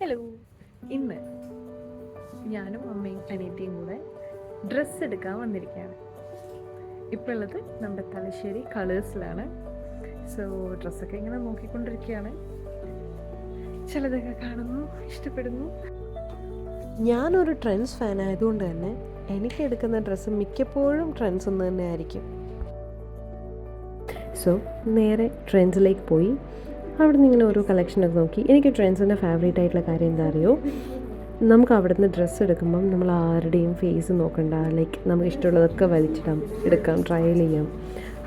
Hello. ഇന്ന് ഞാനും അമ്മയും അനിയത്തിയും കൂടെ ഡ്രസ്സ് എടുക്കാൻ വന്നിരിക്കുകയാണ്. ഇപ്പോൾ ഉള്ളത് നമ്മുടെ തലശ്ശേരി കളേഴ്സിലാണ്. സോ ഡ്രസ്സൊക്കെ ഇങ്ങനെ നോക്കിക്കൊണ്ടിരിക്കുകയാണ്. ചിലതൊക്കെ കാണുന്നു, ഇഷ്ടപ്പെടുന്നു. ഞാനൊരു ട്രെൻഡ്സ് ഫാൻ ആയതുകൊണ്ട് തന്നെ എനിക്ക് എടുക്കുന്ന ഡ്രസ്സ് മിക്കപ്പോഴും ട്രെൻഡ്സ് ഒന്ന് തന്നെ ആയിരിക്കും. സോ നേരെ ട്രെൻഡ്സിലേക്ക് പോയി അവിടെ നിന്ന് ഇങ്ങനെ ഓരോ കളക്ഷനൊക്കെ നോക്കി. എനിക്ക് ട്രെൻഡ്സിൻ്റെ ഫേവറേറ്റ് ആയിട്ടുള്ള കാര്യം എന്താ അറിയോ, നമുക്ക് അവിടെ നിന്ന് ഡ്രസ്സ് എടുക്കുമ്പം നമ്മൾ ആരുടെയും ഫേസ് നോക്കണ്ട. ലൈക്ക് നമുക്ക് ഇഷ്ടമുള്ളതൊക്കെ വലിച്ചിടാം, എടുക്കാം, ട്രയൽ ചെയ്യാം.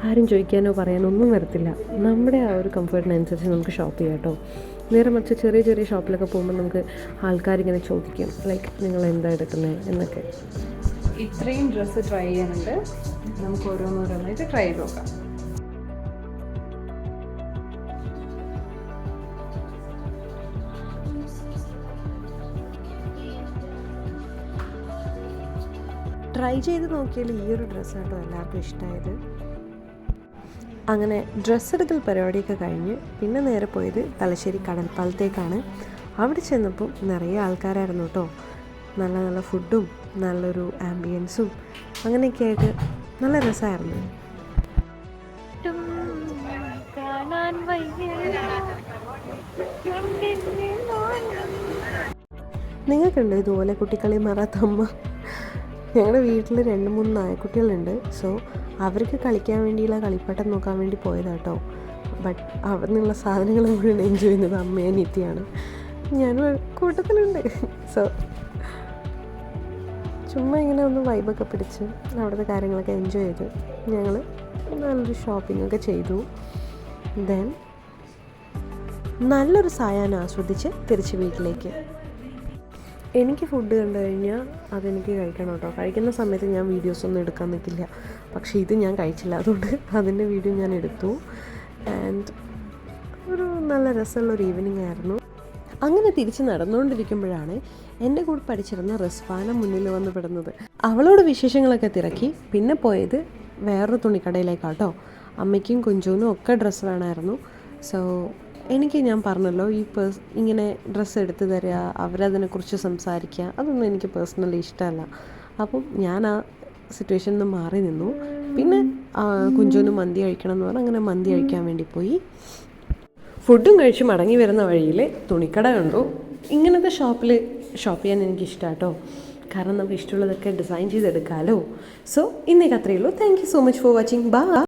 ആരും ചോദിക്കാനോ പറയാനോ ഒന്നും വരത്തില്ല. നമ്മുടെ ആ ഒരു കംഫർട്ടിനനുസരിച്ച് നമുക്ക് ഷോപ്പ് ചെയ്യാം കേട്ടോ. നേരെ മറിച്ച് ചെറിയ ചെറിയ ഷോപ്പിലൊക്കെ പോകുമ്പോൾ നമുക്ക് ആൾക്കാരിങ്ങനെ ചോദിക്കും, ലൈക്ക് നിങ്ങൾ എന്താ എടുക്കുന്നത് എന്നൊക്കെ. ഇത്രയും ഡ്രസ്സ് ട്രൈ ചെയ്യാനുണ്ട്. നമുക്ക് ഓരോന്നോരോന്നായിട്ട് ട്രൈ ചെയ്ത് നോക്കാം. ട്രൈ ചെയ്ത് നോക്കിയാൽ ഈ ഒരു ഡ്രസ്സ് കേട്ടോ എല്ലാവർക്കും ഇഷ്ടമായത്. അങ്ങനെ ഡ്രസ്സ് എടുക്കൽ പരിപാടിയൊക്കെ കഴിഞ്ഞ് പിന്നെ നേരെ പോയത് തലശ്ശേരി കടൽപ്പാലത്തേക്കാണ്. അവിടെ ചെന്നപ്പോൾ നിറയെ ആൾക്കാരായിരുന്നു കേട്ടോ. നല്ല നല്ല ഫുഡും നല്ലൊരു ആംബിയൻസും അങ്ങനെയൊക്കെ ആയിട്ട് നല്ല രസമായിരുന്നു. നിങ്ങൾക്കുണ്ട് ഇതുപോലെ കുട്ടിക്കളി മാറാത്തമ്മ? ഞങ്ങളുടെ വീട്ടിൽ 2-3 നായക്കുട്ടികളുണ്ട്. സോ അവർക്ക് കളിക്കാൻ വേണ്ടിയുള്ള കളിപ്പാട്ടം നോക്കാൻ വേണ്ടി പോയതാട്ടോ. ബട്ട് അവിടെ നിന്നുള്ള സാധനങ്ങൾ മുഴുവൻ എൻജോയ് ചെയ്യുന്നത് അമ്മയും നിത്യയാണ്. ഞാനും കൂട്ടത്തിലുണ്ട്. സോ ചുമ്മാ ഇങ്ങനെ ഒന്ന് വൈബൊക്കെ പിടിച്ച് അവിടുത്തെ കാര്യങ്ങളൊക്കെ എൻജോയ് ചെയ്ത് ഞങ്ങൾ നല്ലൊരു ഷോപ്പിങ്ങൊക്കെ ചെയ്തു. ദെൻ നല്ലൊരു സായാഹ്നം ആസ്വദിച്ച് തിരിച്ച് വീട്ടിലേക്ക്. എനിക്ക് ഫുഡ് കണ്ടു കഴിഞ്ഞാൽ അതെനിക്ക് കഴിക്കണം കേട്ടോ. കഴിക്കുന്ന സമയത്ത് ഞാൻ വീഡിയോസൊന്നും എടുക്കാൻ നിൽക്കില്ല. പക്ഷേ ഇത് ഞാൻ കഴിച്ചില്ല, അതുകൊണ്ട് അതിൻ്റെ വീഡിയോ ഞാൻ എടുത്തു. ആൻഡ് ഒരു നല്ല രസമുള്ളൊരു ഈവനിങ് ആയിരുന്നു. അങ്ങനെ തിരിച്ച് നടന്നുകൊണ്ടിരിക്കുമ്പോഴാണ് എൻ്റെ കൂടെ പഠിച്ചിരുന്ന റിസ്വാന മുന്നിൽ വന്ന് പെടുന്നത്. അവളോട് വിശേഷങ്ങളൊക്കെ തിരക്കി പിന്നെ പോയത് വേറൊരു തുണിക്കടയിലേക്കാട്ടോ. അമ്മയ്ക്കും കുഞ്ചുവിനും ഒക്കെ ഡ്രസ്സ് വേണമായിരുന്നു. സോ എനിക്ക് ഞാൻ പറഞ്ഞല്ലോ, ഇങ്ങനെ ഡ്രസ്സ് എടുത്ത് തരിക, അവരതിനെക്കുറിച്ച് സംസാരിക്കുക, അതൊന്നും എനിക്ക് പേഴ്സണലി ഇഷ്ടമല്ല. അപ്പം ഞാൻ ആ സിറ്റുവേഷനിൽ നിന്ന് മാറി നിന്നു. പിന്നെ കുഞ്ചുവിന് മന്തി കഴിക്കണം എന്ന് പറഞ്ഞാൽ അങ്ങനെ മന്തി കഴിക്കാൻ വേണ്ടി പോയി. ഫുഡും കഴിച്ച് മടങ്ങി വരുന്ന വഴിയിൽ തുണിക്കട കണ്ടു. ഇങ്ങനത്തെ ഷോപ്പിൽ ഷോപ്പ് ചെയ്യാൻ എനിക്കിഷ്ടമാണ് കേട്ടോ. കാരണം നമുക്ക് ഇഷ്ടമുള്ളതൊക്കെ ഡിസൈൻ ചെയ്തെടുക്കാമല്ലോ. സോ ഇന്നേക്ക് അത്രയേ ഉള്ളൂ. Thank you so much for watching. By.